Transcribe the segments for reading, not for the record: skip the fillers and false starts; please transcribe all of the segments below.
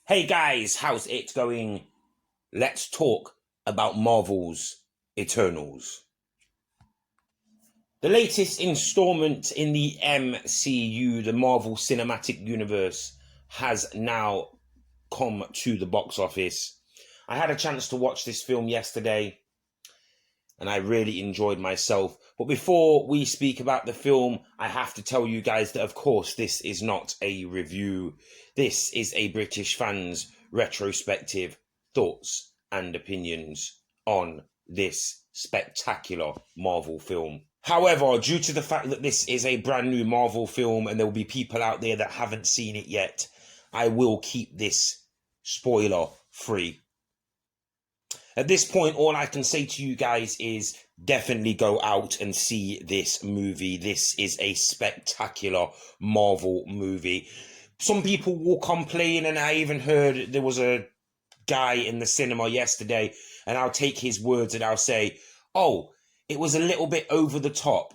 Hey guys, how's it going? Let's talk about Marvel's Eternals. The latest installment in the MCU, the Marvel Cinematic Universe, has now come to the box office. I had a chance to watch this film yesterday and I really enjoyed myself. But before we speak about the film, I have to tell you guys that, of course, this is not a review. This is a British fan's retrospective thoughts and opinions on this spectacular Marvel film. However, due to the fact that this is a brand new Marvel film and there will be people out there that haven't seen it yet, I will keep this spoiler free. At this point, all I can say to you guys is definitely go out and see this movie. This is a spectacular Marvel movie. Some people will complain, and I even heard there was a guy in the cinema yesterday, and I'll take his words and I'll say, oh, it was a little bit over the top.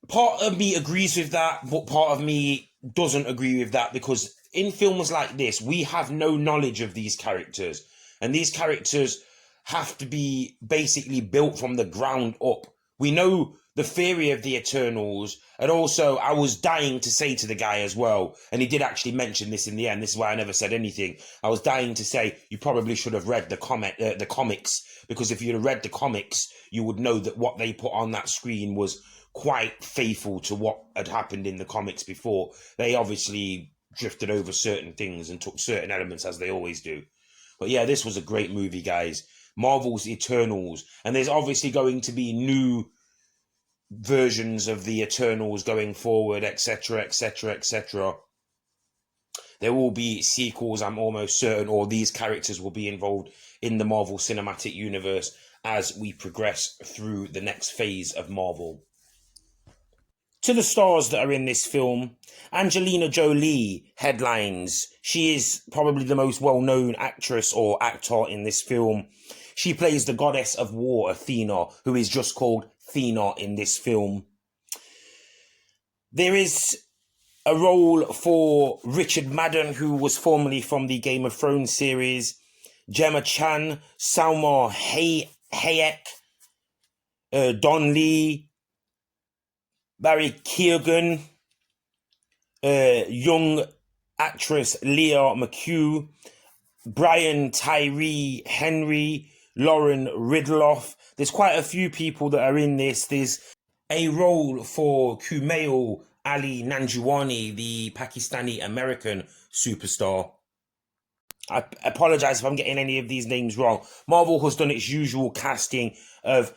Part of me agrees with that, but part of me doesn't agree with that, because in films like this, we have no knowledge of these characters. And these characters have to be basically built from the ground up. We know the theory of the Eternals. And also, I was dying to say to the guy as well, and he did actually mention this in the end. This is why I never said anything. I was dying to say, you probably should have read the comics, because if you'd have read the comics, you would know that what they put on that screen was quite faithful to what had happened in the comics before. They obviously drifted over certain things and took certain elements, as they always do. But yeah, this was a great movie, guys. Marvel's Eternals. And there's obviously going to be new versions of the Eternals going forward, etc., etc., etc. There will be sequels, I'm almost certain, or these characters will be involved in the Marvel Cinematic Universe as we progress through the next phase of Marvel. To the stars that are in this film, Angelina Jolie headlines. She is probably the most well-known actress or actor in this film. She plays the goddess of war, Athena, who is just called Thena in this film. There is a role for Richard Madden, who was formerly from the Game of Thrones series, Gemma Chan, Salma Hayek, Don Lee, Barry Keoghan, young actress Leah McHugh, Brian Tyree Henry, Lauren Ridloff. There's quite a few people that are in this. There's a role for Kumail Ali Nanjiani, the Pakistani-American superstar. I apologize if I'm getting any of these names wrong. Marvel has done its usual casting of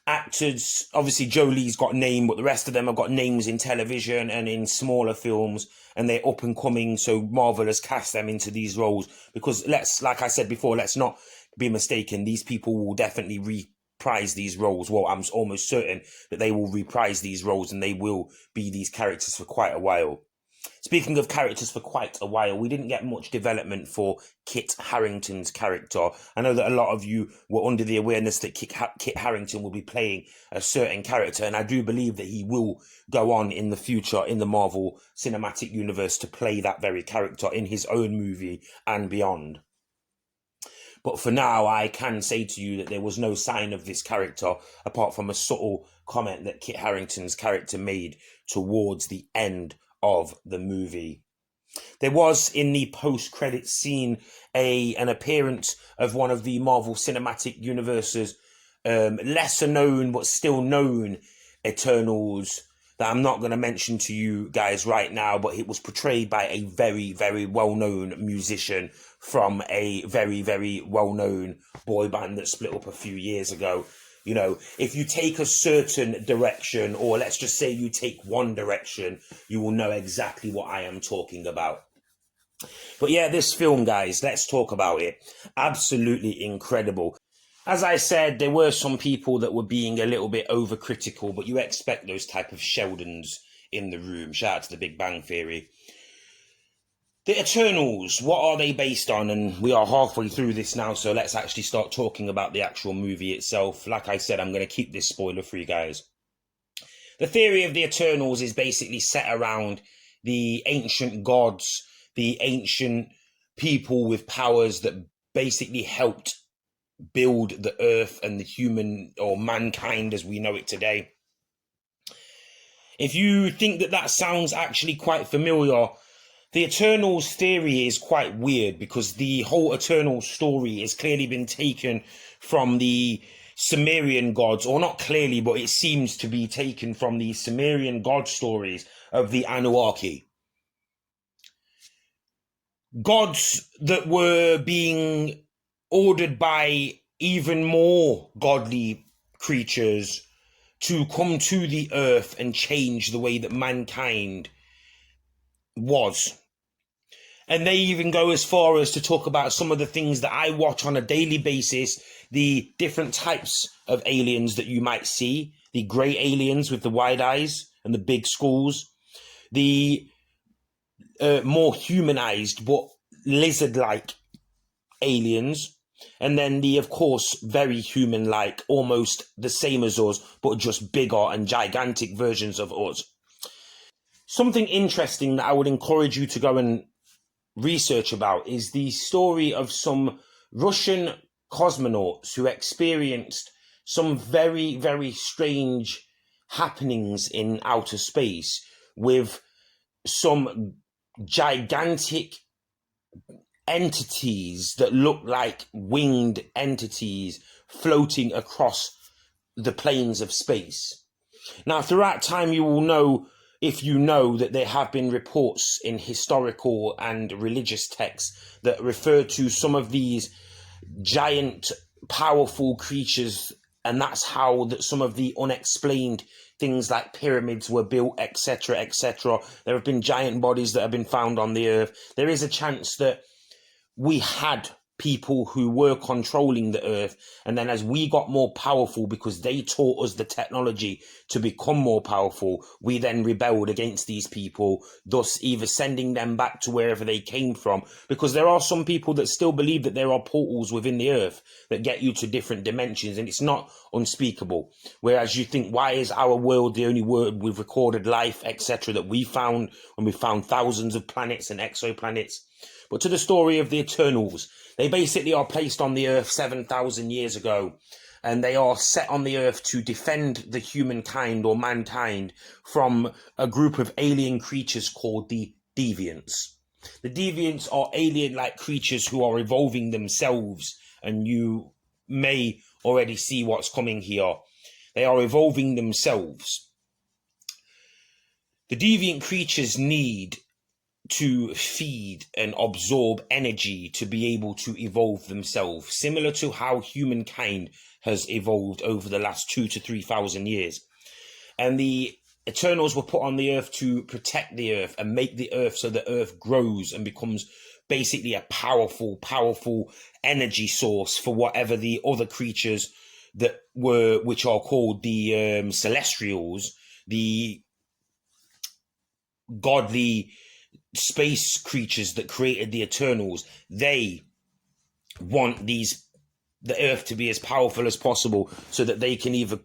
actors. Obviously, Jolie's got a name, but the rest of them have got names in television and in smaller films, and they're up and coming. So Marvel has cast them into these roles because like I said before, let's not be mistaken. These people will definitely reprise these roles. Well, I'm almost certain that they will reprise these roles and they will be these characters for quite a while. Speaking of characters for quite a while, we didn't get much development for Kit Harington's character. I know that a lot of you were under the awareness that Kit Harington will be playing a certain character, and I do believe that he will go on in the future in the Marvel Cinematic Universe to play that very character in his own movie and beyond. But for now, I can say to you that there was no sign of this character apart from a subtle comment that Kit Harington's character made towards the end of the movie. There was in the post-credits scene an appearance of one of the Marvel Cinematic Universe's lesser known but still known Eternals that I'm not going to mention to you guys right now, but it was portrayed by a very, very well-known musician from a very, very well-known boy band that split up a few years ago. You know, if you take a certain direction, or let's just say you take one direction, you will know exactly what I am talking about. But yeah, this film, guys, let's talk about it. Absolutely incredible. As I said, there were some people that were being a little bit overcritical, but you expect those type of Sheldons in the room. Shout out to the Big Bang Theory. The Eternals, what are they based on? And we are halfway through this now, so let's actually start talking about the actual movie itself. Like I said, I'm going to keep this spoiler-free, guys. The theory of the Eternals is basically set around the ancient gods the ancient people with powers that basically helped build the earth and the human or mankind as we know it today. If you think that that sounds actually quite familiar, the Eternals theory is quite weird, because the whole Eternals story has clearly been taken from the Sumerian gods, or not clearly, but it seems to be taken from the Sumerian god stories of the Anunnaki. Gods that were being ordered by even more godly creatures to come to the earth and change the way that mankind was. And they even go as far as to talk about some of the things that I watch on a daily basis, the different types of aliens that you might see, the grey aliens with the wide eyes and the big skulls, the more humanized but lizard-like aliens, and then the, of course, very human-like, almost the same as us, but just bigger and gigantic versions of us. Something interesting that I would encourage you to go and research about is the story of some Russian cosmonauts who experienced some very, very strange happenings in outer space with some gigantic entities that look like winged entities floating across the planes of space. Now, throughout time, you will know, if you know, that there have been reports in historical and religious texts that refer to some of these giant, powerful creatures, and that's how that some of the unexplained things like pyramids were built, etc., etc. There have been giant bodies that have been found on the earth. There is a chance that we had people who were controlling the earth, and then as we got more powerful because they taught us the technology to become more powerful, we then rebelled against these people, thus either sending them back to wherever they came from, because there are some people that still believe that there are portals within the earth that get you to different dimensions, and it's not unspeakable. Whereas you think, why is our world the only world with recorded life, etc., that we found when we found thousands of planets and exoplanets? But to the story of the Eternals, they basically are placed on the earth 7,000 years ago, and they are set on the earth to defend the humankind or mankind from a group of alien creatures called the Deviants. The Deviants are alien-like creatures who are evolving themselves, and you may already see what's coming here. They are evolving themselves. The deviant creatures need to feed and absorb energy to be able to evolve themselves, similar to how humankind has evolved over the last 2,000 to 3,000 years. And the Eternals were put on the earth to protect the earth and make the earth so the earth grows and becomes basically a powerful energy source for whatever the other creatures that were, which are called the Celestials, the godly space creatures that created the Eternals. They want the earth to be as powerful as possible so that they can either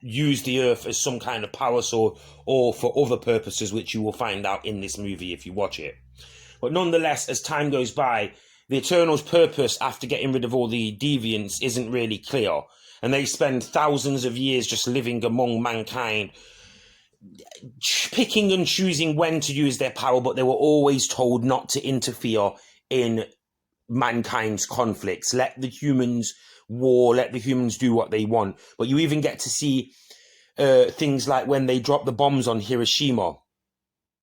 use the earth as some kind of power source or for other purposes, which you will find out in this movie if you watch it. But nonetheless, as time goes by, the Eternals' purpose after getting rid of all the deviants isn't really clear, and they spend thousands of years just living among mankind, picking and choosing when to use their power, but they were always told not to interfere in mankind's conflicts. Let the humans war, let the humans do what they want. But you even get to see things like when they drop the bombs on Hiroshima,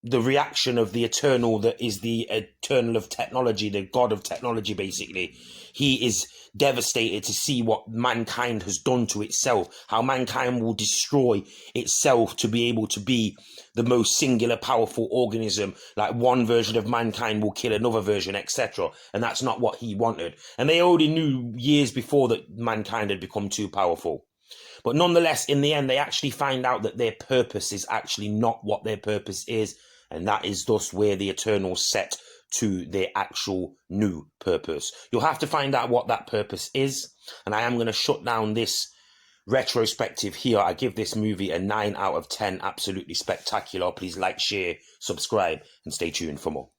the reaction of the Eternal that is the Eternal of technology, the god of technology, basically. He is devastated to see what mankind has done to itself, how mankind will destroy itself to be able to be the most singular, powerful organism. Like one version of mankind will kill another version, etc. And that's not what he wanted. And they already knew years before that mankind had become too powerful. But nonetheless, in the end, they actually find out that their purpose is actually not what their purpose is. And that is thus where the Eternals set to their actual new purpose. You'll have to find out what that purpose is. And I am going to shut down this retrospective here. I give this movie a 9 out of 10. Absolutely spectacular. Please like, share, subscribe, and stay tuned for more.